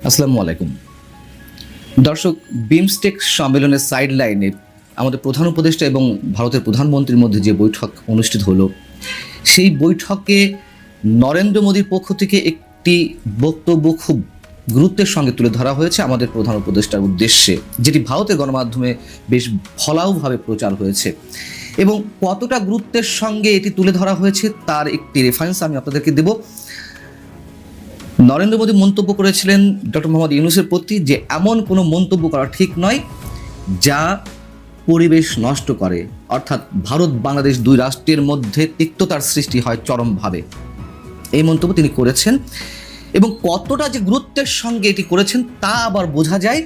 আসসালামু আলাইকুম দর্শক। বিমস্টেক সম্মেলনের সাইড লাইনে আমাদের প্রধান উপদেষ্টা এবং ভারতের প্রধানমন্ত্রীর মধ্যে যে বৈঠক অনুষ্ঠিত হলো, সেই বৈঠকে নরেন্দ্র মোদীর পক্ষ থেকে একটি বক্তব্য খুব গুরুত্বের সঙ্গে তুলে ধরা হয়েছে আমাদের প্রধান উপদেষ্টার উদ্দেশ্যে, যেটি ভারতের গণমাধ্যমে বেশ ফলাওভাবে প্রচার হয়েছে। এবং কতটা গুরুত্বের সঙ্গে এটি তুলে ধরা হয়েছে তার একটি রেফারেন্স আমি আপনাদেরকে দেব। নরেন্দ্র মোদী মন্তব্য করেছিলেন ডক্টর মোহাম্মদ ইউনূসের প্রতি যে এমন কোনো মন্তব্য করা ঠিক নয় যা পরিবেশ নষ্ট করে, অর্থাৎ ভারত বাংলাদেশ দুই রাষ্ট্রের মধ্যে তিক্ততার সৃষ্টি হয় চরমভাবে। এই মন্তব্য তিনি করেছেন এবং কতটা যে গুরুত্বের সঙ্গে এটি করেছেন তা আবার বোঝা যায়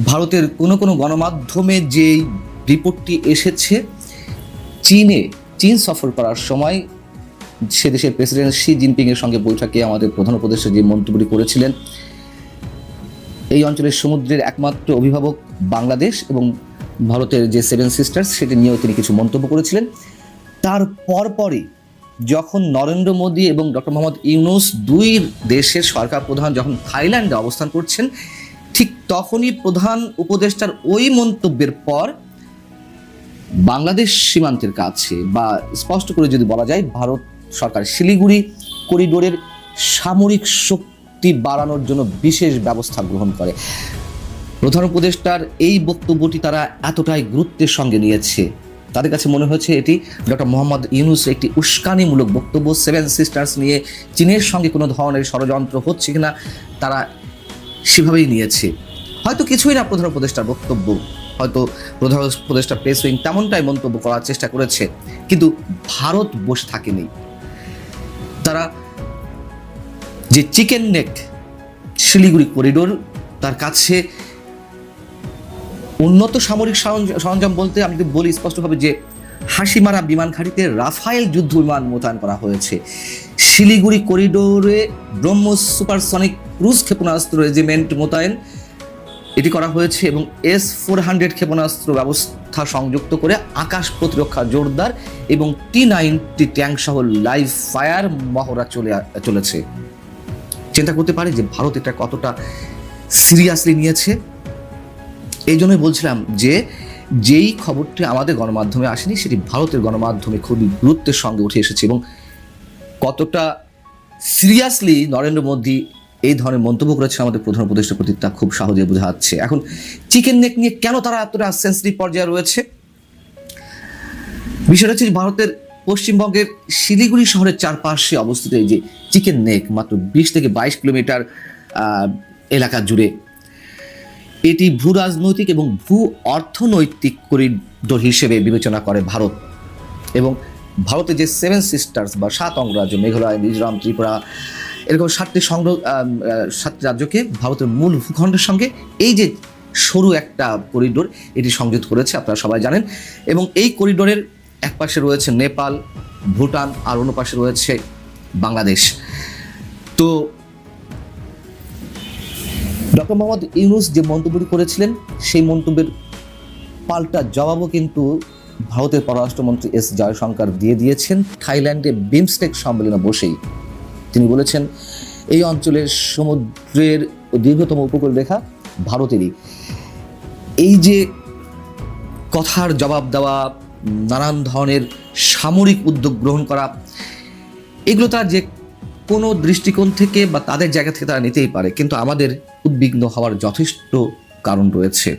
ভারতের কোনো কোনো গণমাধ্যমে যে রিপোর্টটি এসেছে চীন সফর করার সময় সে দেশের প্রেসিডেন্ট শি জিনপিংয়ের সঙ্গে বৈঠকে আমাদের প্রধান উপদেষ্টা যে মন্তব্যটি করেছিলেন, এই অঞ্চলের সমুদ্রের একমাত্র অভিভাবক বাংলাদেশ এবং ভারতের যে সেভেন সিস্টার্স সেটি নিয়েও তিনি কিছু মন্তব্য করেছিলেন। তার পরপরই যখন নরেন্দ্র মোদী এবং ডক্টর মোহাম্মদ ইউনূস দুই দেশের সরকার প্রধান যখন থাইল্যান্ডে অবস্থান করছেন, ঠিক তখনই প্রধান উপদেষ্টার ওই মন্তব্যের পর বাংলাদেশ সীমান্তের কাছে বা স্পষ্ট করে যদি বলা যায় ভারত সরকার শিলিগুড়ি করিডোরের সামরিক শক্তি বাড়ানোর জন্য বিশেষ ব্যবস্থা গ্রহণ করে। প্রধান উপদেষ্টার এই বক্তব্যটি তারা এতটাই গুরুত্বের সঙ্গে নিয়েছে, তাদের কাছে মনে হয়েছে এটি ডক্টর মোহাম্মদ ইউনূস একটি উস্কানিমূলক বক্তব্য, সেভেন সিস্টার্স নিয়ে চীনের সঙ্গে কোনো ধরনের ষড়যন্ত্র হচ্ছে কিনা তারা সেভাবেই নিয়েছে। হয়তো কিছুই না প্রধান উপদেষ্টার বক্তব্য, হয়তো প্রধান উপদেষ্টা প্রেস উইং তেমনটাই মন্তব্য করার চেষ্টা করেছে, কিন্তু ভারত বসে থাকেনি। তারা যে চিকেন নেক শিলিগুড়ি করিডোর, তার কাছে উন্নত সামরিক সরঞ্জাম বলতে আমি যদি বলি স্পষ্টভাবে যে হাসিমারা বিমান ঘাঁটিতে রাফায়েল যুদ্ধ বিমান মোতায়েন করা হয়েছে। শিলিগুড়ি করিডোরে ব্রহ্মোস সুপারসনিক ক্রুজ ক্ষেপণাস্ত্র রেজিমেন্ট মোতায়েন এটি করা হয়েছে এবং S-400 ক্ষেপণাস্ত্র ব্যবস্থা সংযুক্ত করে আকাশ প্রতিরক্ষা জোরদার এবং T-90 ট্যাঙ্ক সহ লাইভ ফায়ার মহড়া চলেছে। চিন্তা করতে পারে যে ভারত এটা কতটা সিরিয়াসলি নিয়েছে। এই জন্যই বলছিলাম যে যেই খবরটি আমাদের গণমাধ্যমে আসেনি সেটি ভারতের গণমাধ্যমে খুবই গুরুত্বের সঙ্গে উঠে এসেছে এবং কতটা সিরিয়াসলি নরেন্দ্র মোদী এই ধরনের মন্তব্য করেছে আমাদের প্রধান উপদেষ্টার প্রতি তা খুব সহজে বোঝা যাচ্ছে। এখন চিকেন নেক নিয়ে কেন তারা এতটা সেন্সিটিভ পর্যায়ে রয়েছে, বিষয়টা হচ্ছে ভারতের পশ্চিমবঙ্গের শিলিগুড়ি শহরের চারপাশে অবস্থিত এই যে চিকেন নেক মাত্র 20 থেকে 22 কিলোমিটার এলাকা জুড়ে, এটি ভূ রাজনৈতিক এবং ভূ অর্থনৈতিক করিডোর হিসেবে বিবেচনা করে ভারত। এবং ভারতের যে সেভেন সিস্টার্স বা 7 অঙ্গরাজ্য মেঘালয়, মিজোরাম, ত্রিপুরা, এরকম 7টি রাজ্যকে ভারতের মূল ভূখণ্ডের সঙ্গে এই যে সরু একটা করিডোর এটি সংযুক্ত করেছে, আপনারা সবাই জানেন। এবং এই করিডোরের এক পাশে রয়েছে নেপাল, ভুটান, আর অন্য পাশে রয়েছে বাংলাদেশ। তো ডক্টর মোহাম্মদ ইউনূস যে মন্তব্যটি করেছিলেন সেই মন্তব্যের পাল্টা জবাবও কিন্তু ভারতের পররাষ্ট্রমন্ত্রী এস জয়শঙ্কর দিয়েছেন থাইল্যান্ডে বিমস্টেক সম্মেলনে বসেই। তিনি বলেছেন এই অঞ্চলের সমুদ্রের দীর্ঘতম উপকূলরেখা ভারতেরই। এই যে কথার জবাব দেওয়া, নানান ধরনের সামরিক উদ্যোগ গ্রহণ করা, এগুলো তার যে কোনো দৃষ্টিকোণ থেকে বা তাদের জায়গা থেকে তারা নিতেই পারে, কিন্তু আমাদের উদ্বিগ্ন হওয়ার যথেষ্ট কারণ রয়েছে।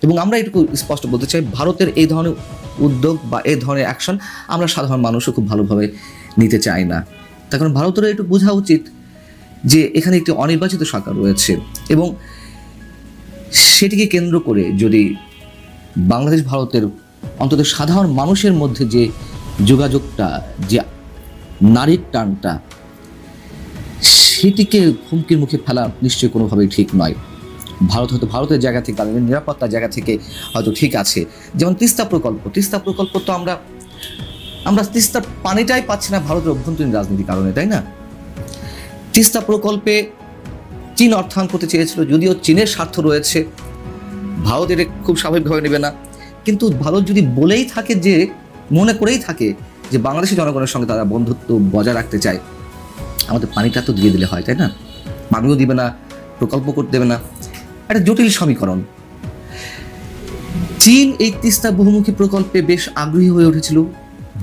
এবং আমরা এটুকু স্পষ্ট বলতে চাই, ভারতের এই ধরনের উদ্যোগ বা এই ধরনের অ্যাকশন আমরা সাধারণ মানুষও খুব ভালোভাবে নিতে চাই না। তার কারণ ভারতেরও একটু বোঝা উচিত যে এখানে একটি অনির্বাচিত সরকার রয়েছে এবং সেটিকে কেন্দ্র করে যদি বাংলাদেশ ভারতের অন্তত সাধারণ মানুষের মধ্যে যে যোগাযোগটা, যে নারীর টানটা, সেটিকে হুমকির মুখে ফেলা নিশ্চয়ই কোনোভাবেই ঠিক নয়। ভারত হয়তো ভারতের জায়গা থেকে, তাদের নিরাপত্তার জায়গা থেকে হয়তো ঠিক আছে। যেমন তিস্তা প্রকল্প তো আমরা তিস্তার পানিটাই পাচ্ছি না ভারতের অভ্যন্তরীণ রাজনীতির কারণে, তাই না? তিস্তা প্রকল্পে চীন অর্থায়ন করতে চেয়েছিল, যদিও চীনের স্বার্থ রয়েছে, ভারত এটা খুব স্বাভাবিকভাবে নেবে না। কিন্তু ভারত যদি বলেই থাকে, যে মনে করেই থাকে যে বাংলাদেশের জনগণের সঙ্গে তারা বন্ধুত্ব বজায় রাখতে চায়, আমাদের পানিটা তো দিয়ে দিলে হয়, তাই না? পানিও দিবে না, প্রকল্প করতে দেবে না, একটা জটিল সমীকরণ। চীন এই তিস্তা বহুমুখী প্রকল্পে বেশ আগ্রহী হয়ে উঠেছিল।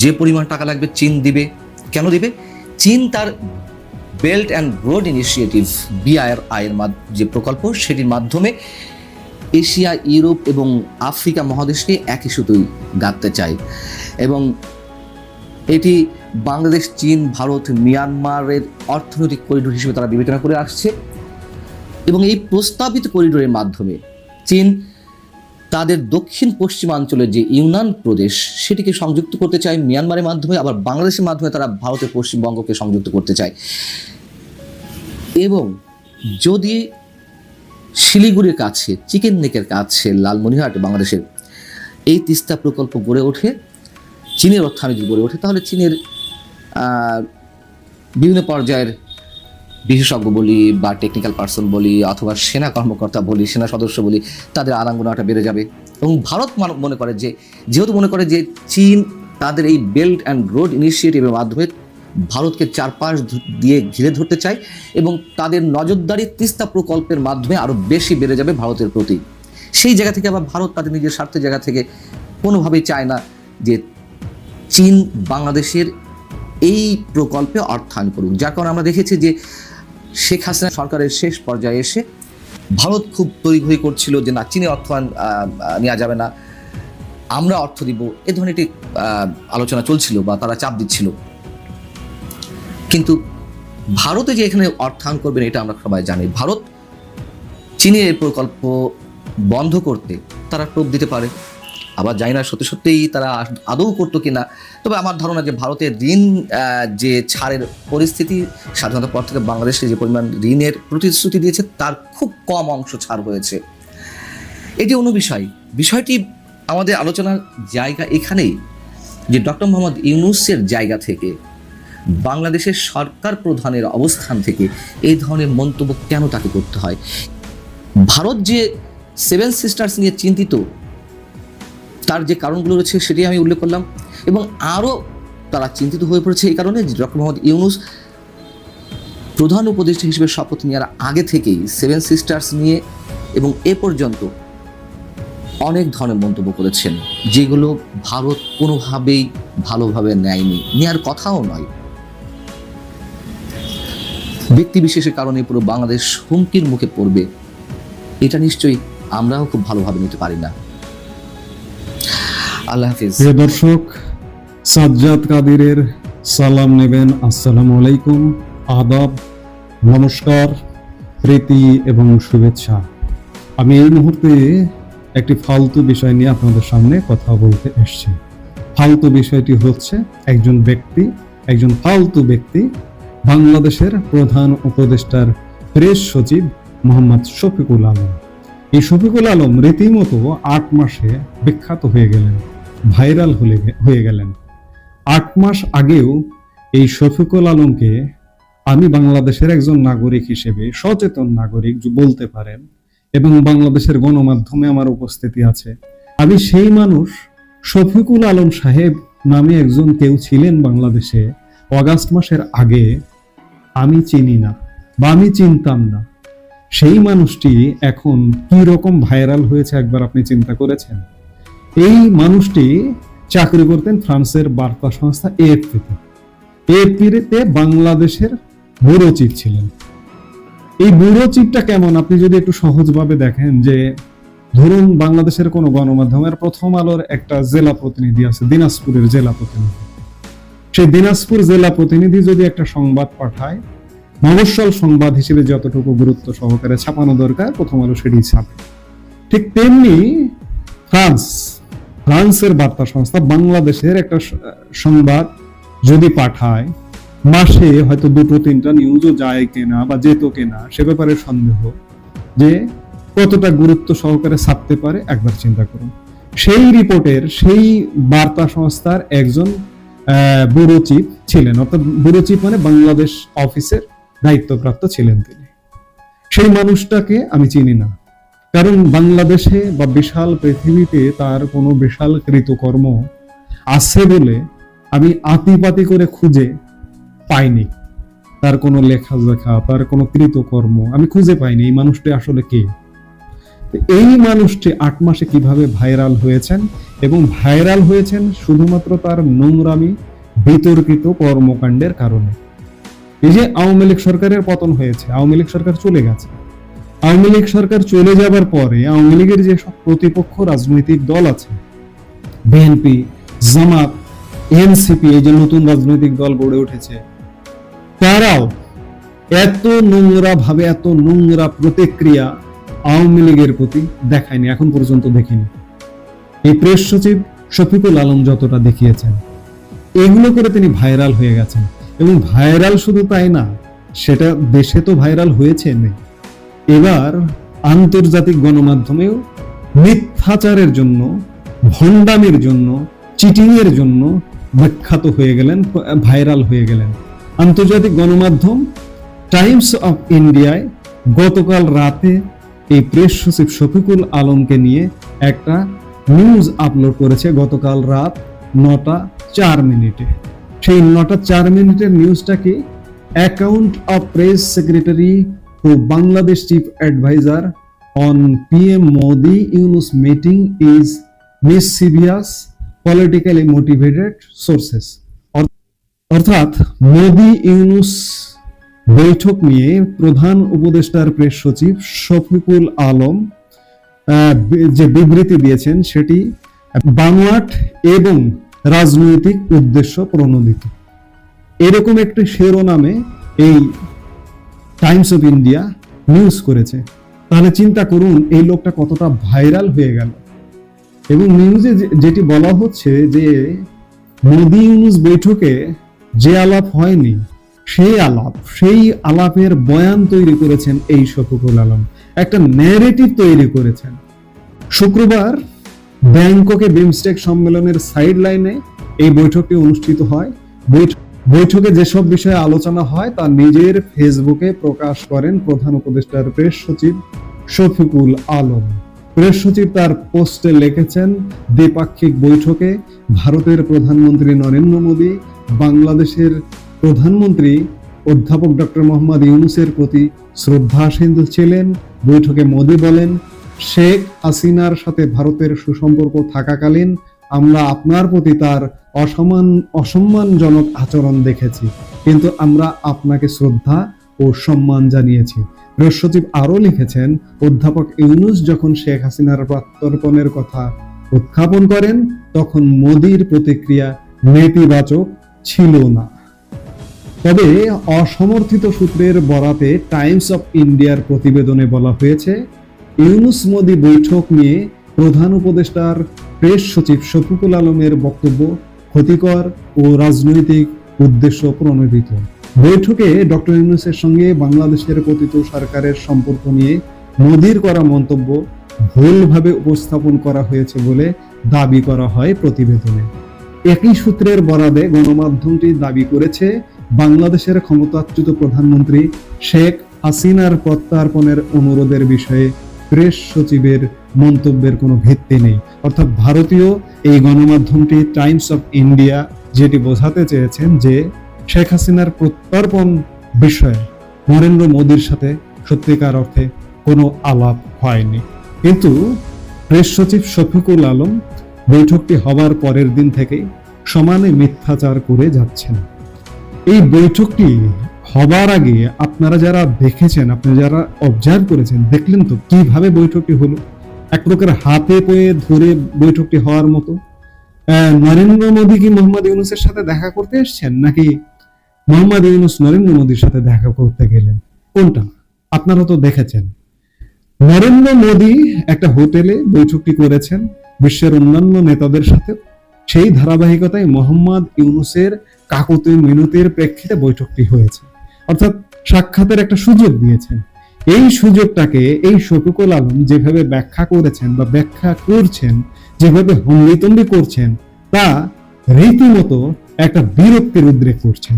যে পরিমাণ টাকা লাগবে চীন দিবে। কেন দিবে? চীন তার belt and road initiative BRI এর যে প্রকল্প, সেটির মাধ্যমে এশিয়া, ইউরোপ এবং আফ্রিকা মহাদেশকে একই সুতোয় গাঁথতে চায়। এবং এটি বাংলাদেশ, চীন, ভারত, মিয়ানমারের অর্থনৈতিক করিডোর হিসেবে তারা বিবেচনা করে আসছে। এবং এই প্রস্তাবিত করিডোরের মাধ্যমে চীন তাদের দক্ষিণ পশ্চিমাঞ্চলের যে ইউনান প্রদেশ, সেটিকে সংযুক্ত করতে চায় মিয়ানমারের মাধ্যমে, আবার বাংলাদেশের মাধ্যমে তারা ভারতের পশ্চিমবঙ্গকে সংযুক্ত করতে চায়। এবং যদি শিলিগুড়ির কাছে, চিকেন নেকের কাছে, লালমনিরহাট বাংলাদেশের এই তিস্তা প্রকল্প গড়ে ওঠে, চীনের অর্থনীতি গড়ে ওঠে, তাহলে চীনের বিভিন্ন পর্যায়ের বিশেষজ্ঞ বলি বা টেকনিক্যাল পার্সন বলি অথবা সেনা কর্মকর্তা বলি, সেনা সদস্য বলি, তাদের আনাগোনাটা বেড়ে যাবে। এবং ভারত মনে করে যে চীন তাদের এই বেল্ট অ্যান্ড রোড ইনিশিয়েটিভের মাধ্যমে ভারতকে চারপাশ দিয়ে ঘিরে ধরতে চায় এবং তাদের নজরদারি তিস্তা প্রকল্পের মাধ্যমে আরও বেশি বেড়ে যাবে ভারতের প্রতি। সেই জায়গা থেকে আবার ভারত তাদের নিজের স্বার্থের জায়গা থেকে কোনোভাবেই চায় না যে চীন বাংলাদেশের এই প্রকল্পে অর্থায়ন করুক। যার কারণে আমরা দেখেছি যে শেখ হাসিনা সরকারের শেষ পর্যায়ে এসে ভারত খুব তড়িঘড়ি করছিল যে না, চীনে অর্থায়ন নেওয়া যাবে না, আমরা অর্থ দিব, এ ধরনের একটি আলোচনা চলছিল বা তারা চাপ দিচ্ছিল। কিন্তু ভারতে যে এখানে অর্থায়ন করবেন এটা আমরা সবাই জানি। ভারত চীনের এই প্রকল্প বন্ধ করতে তারা টোপ দিতে পারে, আবার জানি না সত্যিই তারা আদৌ করতো কিনা। তবে আমার ধারণা যে ভারতের ঋণ যে ছাড়ের পরিস্থিতি, স্বাধীনতার পর থেকে বাংলাদেশে যে পরিমাণ ঋণের প্রতিশ্রুতি দিয়েছে তার খুব কম অংশ ছাড় হয়েছে। এটি অন্য বিষয়। বিষয়টি আমাদের আলোচনার জায়গা এখানেই যে ডক্টর মোহাম্মদ ইউনূসের জায়গা থেকে, বাংলাদেশের সরকার প্রধানের অবস্থান থেকে এই ধরনের মন্তব্য কেন তাকে করতে হয়। ভারত যে 7 সিস্টার্স নিয়ে চিন্তিত, তার যে কারণগুলো রয়েছে সেটি আমি উল্লেখ করলাম। এবং আরও তারা চিন্তিত হয়ে পড়েছে এই কারণে যে ডক্টর মোহাম্মদ ইউনূস প্রধান উপদেষ্টা হিসেবে শপথ নেওয়ার আগে থেকেই 7 সিস্টার্স নিয়ে এবং এ পর্যন্ত অনেক ধরনের মন্তব্য করেছেন, যেগুলো ভারত কোনোভাবেই ভালোভাবে নেয়নি, নেওয়ার কথাও নয়। ব্যক্তিবিশেষের কারণে পুরো বাংলাদেশ হুমকির মুখে পড়বে, এটা নিশ্চয়ই আমরাও খুব ভালোভাবে নিতে পারি না। আল্লাহ হাফিজ। প্রিয় দর্শক, সাজ্জাদ কাদিরের সালাম নেবেন। আসসালামু আলাইকুম, আদাব, নমস্কার, প্রীতি এবং শুভেচ্ছা। আমি এই মুহূর্তে একটি ফালতু বিষয় নিয়ে আপনাদের সামনে কথা বলতে এসেছি। ফালতু বিষয়টি হচ্ছে একজন ফালতু ব্যক্তি, বাংলাদেশের প্রধান উপদেষ্টার প্রেস সচিব মোহাম্মদ শফিকুল আলম। এই শফিকুল আলম রীতিমতো 8 মাসে বিখ্যাত হয়ে গেলেন, ভাইরাল হয়ে গেলেন। 8 মাস আগেও এই শফিকুল আলমকে আমি বাংলাদেশের একজন নাগরিক হিসেবে, সচেতন নাগরিক বলতে পারেন, এবং বাংলাদেশের গণমাধ্যমে আমার উপস্থিতি আছে। আমি সেই মানুষ, শফিকুল আলম সাহেব নামে একজন কেউ ছিলেন বাংলাদেশে অগাস্ট মাসের আগে, আমি চিনি না বা আমি চিনতাম না। সেই মানুষটি এখন কি রকম ভাইরাল হয়েছে একবার আপনি চিন্তা করেছেন? এই মানুষটি চাকরি করতেন ফ্রান্সের বার্তা সংস্থা এএফপিতে বাংলাদেশের ব্যুরো চিফ ছিলেন। এই ব্যুরো চিফটা কেমন আপনি যদি একটু সহজভাবে দেখেন, যে ধরুন বাংলাদেশের কোন গণমাধ্যমের প্রথম আলোর একটা জেলা প্রতিনিধি আছে, দিনাজপুরের জেলা প্রতিনিধি। সেই দিনাজপুর জেলা প্রতিনিধি যদি একটা সংবাদ পাঠায়, মফস্বল সংবাদ হিসেবে যতটুকু গুরুত্ব সহকারে ছাপানো দরকার, প্রথম আলো সেটি ছাপে। ঠিক তেমনি ফ্রান্সের বার্তা সংস্থা বাংলাদেশের একটা সংবাদ যদি পাঠায়, মাসে হয়তো 2-3টা নিউজও যায় কিনা বা যেত কিনা সে ব্যাপারে সন্দেহ, যে কতটা গুরুত্ব সহকারে ছাপতে পারে একবার চিন্তা করুন। সেই রিপোর্টের, সেই বার্তা সংস্থার একজন ব্যুরো চিফ ছিলেন, অর্থাৎ ব্যুরো চিফ মানে বাংলাদেশ অফিসের দায়িত্বপ্রাপ্ত ছিলেন তিনি। সেই মানুষটাকে আমি চিনি না, কারণ বাংলাদেশে বা বিশাল পৃথিবীতে তার কোনো বিশাল কৃতকর্ম আছে বলে আমি আতিপাতি করে খুঁজে পাইনি। তার কোনো লেখালেখা, তার কোনো কৃতকর্ম আমি খুঁজে পাইনি। এই মানুষটি আসলে কে? এই মানুষটি 8 মাসে কিভাবে ভাইরাল হয়েছেন, এবং ভাইরাল হয়েছেন শুধুমাত্র তার নোংরামি, বিতর্কিত কর্মকাণ্ডের কারণে। এই যে আওয়ামী লীগ সরকারের পতন হয়েছে, আওয়ামী লীগ সরকার চলে গেছে, আওয়ামী লীগ সরকার চলে যাবার পরে আওয়ামী লীগের যে সব প্রতিপক্ষ রাজনৈতিক দল আছে, বিএনপি, জামাত, এনসিপি, এই যে নতুন রাজনৈতিক দল গড়ে উঠেছে, তারাও এত নোংরা ভাবে, এত নোংরা প্রতিক্রিয়া আওয়ামী লীগের প্রতি দেখায়নি, এখন পর্যন্ত দেখিনি। এই প্রেস সচিব শফিকুল আলম যতটা দেখিয়েছেন, এগুলো করে তিনি ভাইরাল হয়ে গেছেন। এবং ভাইরাল শুধু তাই না, সেটা দেশে তো ভাইরাল হয়েছে, এবার আন্তর্জাতিক গণমাধ্যমেও মিথ্যাচারের জন্য, ভণ্ডামির জন্য, চিটিং এর জন্য বিখ্যাত হয়ে গেলেন, ভাইরাল হয়ে গেলেন। আন্তর্জাতিক গণমাধ্যম টাইমস অফ ইন্ডিয়ায় গতকাল রাতে এই প্রেস সচিব শফিকুল আলমকে নিয়ে একটা নিউজ আপলোড করেছে, গতকাল রাত 9:04। সেই 9:04 নিউজটা কি? Account of press secretary to Bangladesh chief adviser on PM Modi Yunus meeting is mischievous politically motivated sources। অর্থাৎ মোদি ইউনুস বৈঠক নিয়ে প্রধান উপদেষ্টার প্রেস সচিব শফিকুল আলম যে বিবৃতি দিয়েছেন, সেটি বানোয়াট এবং রাজনৈতিক উদ্দেশ্য প্রণোদিত, এরকম একটি শিরোনামে এই টাইমস অফ ইন্ডিয়া নিউজ করেছে। তাহলে চিন্তা করুন এই লোকটা কতটা ভাইরাল হয়ে গেল। এবং নিউজে যেটি বলা হচ্ছে যে মোদি ইউনুস বৈঠকে যে আলাপ হয়নি, সেই আলাপের বয়ান তৈরি করেছেন এই শফিকুল আলম, একটা ন্যারেটিভ তৈরি করেছেন। শুক্রবার ব্যাংককে বিমস্টেক সম্মেলনের সাইড লাইনে এই বৈঠকটি অনুষ্ঠিত হয়। বৈঠকে যেসব বিষয়ে আলোচনা হয় তা নিজের ফেসবুকে প্রকাশ করেন প্রধান উপদেষ্টার প্রেস সচিব শফিকুল আলম। প্রেস সচিব তার পোস্টে লিখেছেন, দ্বিপাক্ষিক বৈঠকে ভারতের প্রধানমন্ত্রী নরেন্দ্র মোদী বাংলাদেশের প্রধানমন্ত্রী অধ্যাপক ডক্টর মোহাম্মদ ইউনূসের প্রতি শ্রদ্ধাশীল ছিলেন। বৈঠকে মোদী বলেন, শেখ হাসিনার সাথে ভারতের সুসম্পর্ক থাকাকালীন আমরা আপনার প্রতি তার অসম্মানজনক আচরণ দেখেছি, কিন্তু আমরা আপনাকে শ্রদ্ধা ও সম্মান জানিয়েছি। প্রেস সচিব আরো লিখেছেন, অধ্যাপক ইউনূস যখন শেখ হাসিনার প্রত্যর্পণের কথা উত্থাপন করেন তখন মোদীর প্রতিক্রিয়া নেতিবাচক ছিল না। তবে অসমর্থিত সূত্রের বরাতে টাইমস অফ ইন্ডিয়ার প্রতিবেদনে বলা হয়েছে, ইউনূস মোদী বৈঠক নিয়ে প্রধান উপদেষ্টার প্রেস সচিব শফিকুল আলমের বক্তব্য ক্ষতিকর ও রাজনৈতিক উদ্দেশ্য প্রণোদিত। বৈঠকে ডক্টর ইউনূসের সঙ্গে বাংলাদেশের পতিত সরকারের সম্পর্ক নিয়ে মোদীর করা মন্তব্য ভুলভাবে উপস্থাপন করা হয়েছে বলে দাবি করা হয় প্রতিবেদনে। একই সূত্রের বরাদে গণমাধ্যমটি দাবি করেছে, বাংলাদেশের ক্ষমতাচ্যুত প্রধানমন্ত্রী শেখ হাসিনার প্রত্যর্পণের অনুরোধের বিষয়ে প্রেস সচিবের মন্তব্যের কোনো ভিত্তি নেই। অর্থাৎ ভারতীয় এই গণমাধ্যমটি টাইমস অফ ইন্ডিয়া যেটি বোঝাতে চেয়েছেন যে শেখ হাসিনার প্রত্যর্পণ বিষয়ে নরেন্দ্র মোদীর সাথে সত্যিকার অর্থে কোনো আলাপ হয়নি। কিন্তু প্রেস সচিব শফিকুল আলম বৈঠকটি হবার পরের দিন থেকে সমানে মিথ্যাচার করে যাচ্ছেন। এই বৈঠকটি হবার আগে আপনারা যারা দেখেছেন, আপনারা যারা অবজার্ভ করেছেন, দেখলেন তো কিভাবে বৈঠকটি হলো। এক প্রকার হাতে পেয়ে ধরে বৈঠকটি হওয়ার মতো। নরেন্দ্র মোদী কি মোহাম্মদ ইউনূসের সাথে দেখা করতে এসেছেন, নাকি মোহাম্মদ ইউনূস নরেন্দ্র মোদীর সাথে দেখা করতে গেলেন? কোনটা? আপনারা তো দেখেছেন। নরেন্দ্র মোদী একটা হোটেলে বৈঠকটি করেছেন বিশ্বের অন্যান্য নেতাদের সাথে। সেই ধারাবাহিকতায় মোহাম্মদ ইউনূসের কাকুতি মিনতির প্রেক্ষিতে বৈঠকটি হয়েছে, অর্থাৎ সাক্ষাতের একটা সুযোগ দিয়েছেন। এই সুযোগটাকে এই শফিকুল আলম যেভাবে ব্যাখ্যা করেছেন বা ব্যাখ্যা করছেন, যেভাবে হম্বিতম্বি করছেন, তা রীতিমতো একটা বিরক্তির উদ্রেক করছে।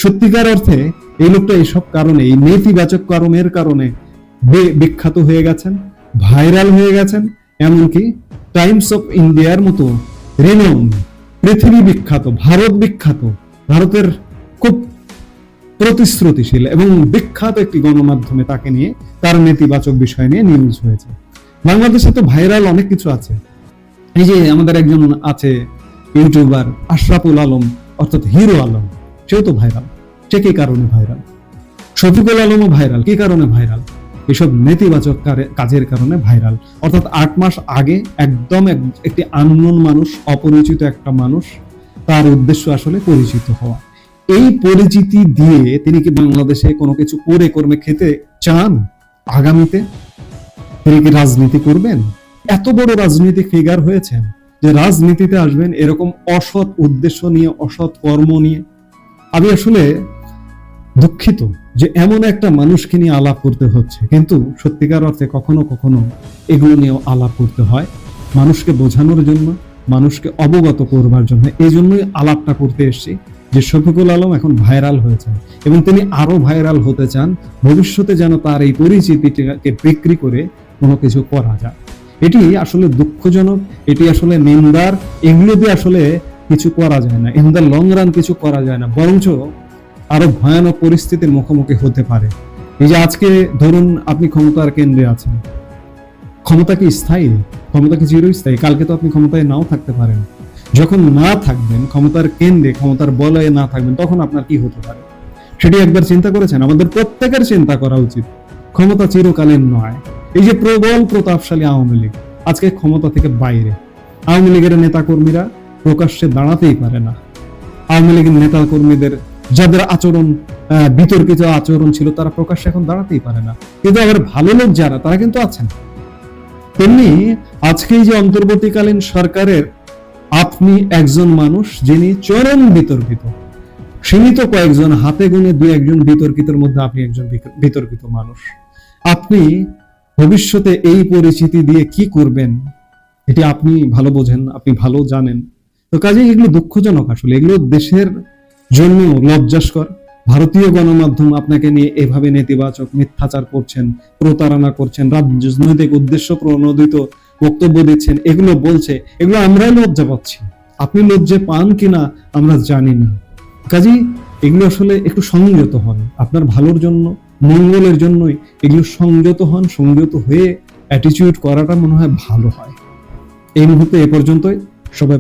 সত্যিকার অর্থে এই লোকটা এইসব কারণে, এই নেতিবাচক কর্মের কারণে বিখ্যাত হয়ে গেছেন, ভাইরাল হয়ে গেছেন। এমনকি টাইমস অফ ইন্ডিয়ার মতো রিনাউন্ড, পৃথিবী বিখ্যাত, ভারত বিখ্যাত, ভারতের খুব প্রতিশ্রুতিশীল এবং বিখ্যাত একটি গণমাধ্যমে তাকে নিয়ে তার নেতিবাচক বিষয় নিয়ে নিউজ হয়েছে। বাংলাদেশে তো ভাইরাল অনেক কিছু আছে। এই যে আমাদের একজন আছে ইউটিউবার আশরাফুল আলম, অর্থাৎ হিরো আলম, সেও তো ভাইরাল। সে কি কারণে ভাইরাল? শফিকুল আলমও ভাইরাল। কি কারণে ভাইরাল? এসব নেতিবাচক কাজের কারণে ভাইরাল। অর্থাৎ 8 মাস আগে একদম একটি আননোন মানুষ, অপরিচিত একটা মানুষ, তার উদ্দেশ্য আসলে পরিচিত হওয়া। এই পরিচিতি দিয়ে তিনি কি বাংলাদেশে কোনো কিছু করে কর্মে খেতে চান? আগামীতে তিনি কি রাজনীতি করবেন? এত বড় রাজনীতিক ফিগার হয়েছেন যে রাজনীতিতে আসবেন এরকম অসৎ উদ্দেশ্য নিয়ে, অসৎ কর্ম নিয়ে। আমি আসলে দুঃখিত যে এমন একটা মানুষকে নিয়ে আলাপ করতে হচ্ছে, কিন্তু সত্যিকার অর্থে কখনো কখনো এগুলো নিয়েও আলাপ করতে হয় মানুষকে বোঝানোর জন্য, মানুষকে অবগত করবার জন্য। এই জন্যই আলাপটা করতে এসেছি যে শফিকুল আলম এখন ভাইরাল হয়েছেন এবং তিনি আরো ভাইরাল হতে চান। ভবিষ্যতে যেন তার এই পরিচিতিটাকে বিক্রি করে কোনো কিছু করা যায়। এটি আসলে দুঃখজনক, এটি আসলে নিন্দার। এগুলো দিয়ে আসলে কিছু করা যায় না, ইন দ্য লং রান কিছু করা যায় না, বরঞ্চ আরো ভয়ানক পরিস্থিতির মুখোমুখি হতে পারে। এই যে আজকে ধরুন আপনি ক্ষমতার কেন্দ্রে আছেন, ক্ষমতা কি স্থায়ী? ক্ষমতা কি চিরস্থায়ী? কালকে তো আপনি ক্ষমতায় নাও থাকতে পারেন। যখন না থাকবেন, ক্ষমতার কেন্দ্রে, ক্ষমতার বলয়ে না থাকবেন, তখন আপনার কি হতে পারে সেটি একবার চিন্তা করেছেন? আমাদের প্রত্যেকের চিন্তা করা উচিত। ক্ষমতা চিরকালীন নয়। এই যে প্রবল প্রতাপশালী আওয়ামী লীগ আজকে ক্ষমতা থেকে বাইরে। আওয়ামী লীগের নেতাকর্মীরা প্রকাশ্যে দাঁড়াতেই পারে না। আওয়ামী লীগের নেতাকর্মীদের যাদের আচরণ, বিতর্কিত আচরণ ছিল, তারা প্রকাশ্যে এখন দাঁড়াতেই পারে না। কিন্তু আবার ভালো লোক যারা, তারা কিন্তু আছেন। তেমনি আজকে যে অন্তর্বর্তীকালীন সরকারের আপনি একজন মানুষ যিনি চরম বিতর্কিত। সীমিত কয়েকজন, হাতে গুনে 2-1 বিতর্কিতের মধ্যে আপনি একজন বিতর্কিত মানুষ। আপনি ভবিষ্যতে এই পরিচিতি দিয়ে কি করবেন এটি আপনি ভালো বোঝেন, আপনি ভালো জানেন। তো কাজে এগুলো দুঃখজনক। আসলে এগুলো দেশের জন্য লজ্জাস্কর। ভারতীয় গণমাধ্যম আপনাকে নিয়ে এভাবে নেতিবাচক মিথ্যাচার করছেন, প্রতারণা করছেন, রাজনৈতিক উদ্দেশ্য প্রণোদিত বক্তব্য দিচ্ছেন, এগুলো বলছে। এগুলো আমরাই লজ্জা পাচ্ছি। আপনি লজ্জা পান কিনা আমরা জানি না। কাজেই এগুলো আসলে একটু সংযত হন, আপনার ভালোর জন্য, মঙ্গলের জন্যই এগুলো সংযত হন। সংযত হয়ে অ্যাটিটিউড করাটা মনে হয় ভালো হয়। এই মুহূর্তে এ পর্যন্তই। সবাই